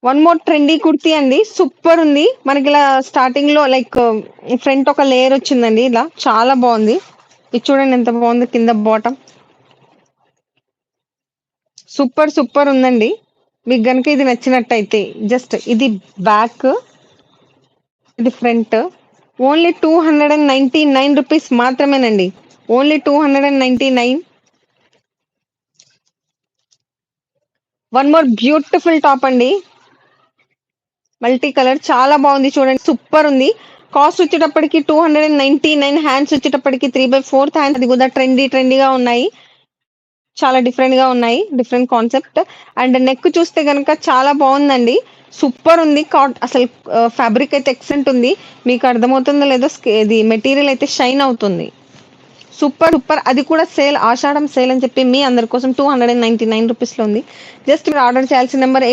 One more trendy kurti అండి. Super ఉంది. మనకిలా స్టార్టింగ్‌లో లైక్ ఫ్రంట్ ఒక లేయర్ వచ్చిందండి ఇలా. చాలా బావుంది. ఇది చూడండి ఎంత బావుందో కింద బాటమ్. సూపర్ సూపర్ ఉందండి. మీకు గనుక ఇది నచ్చినట్టయితే జస్ట్ ఇది బ్యాక్, ఇది ఫ్రంట్. ఓన్లీ రూ. 299 మాత్రమేనండి. Only 299. One more beautiful top అండి. మల్టీ కలర్ చాలా బాగుంది చూడండి. సూపర్ ఉంది. కాస్ట్ వచ్చేటప్పటికి 299, హ్యాండ్స్ వచ్చేటప్పటికి 3/4 హ్యాండ్స్. అది కూడా ట్రెండీగా ఉన్నాయి. చాలా డిఫరెంట్ గా ఉన్నాయి. Different concept. అండ్ నెక్ చూస్తే గనుక చాలా బాగుందండి. సూపర్ ఉంది. అసలు ఫ్యాబ్రిక్ అయితే ఎక్సలెంట్ ఉంది. మీకు అర్థమవుతుందో లేదో ఇది మెటీరియల్ అయితే షైన్ అవుతుంది. Super super. అది కూడా సేల్, ఆషాఢం సేల్ అని చెప్పి మీ అందరి కోసం 299 రూపీస్ లో ఉంది. జస్ట్ మీరు ఆర్డర్ చేయాల్సిన నెంబర్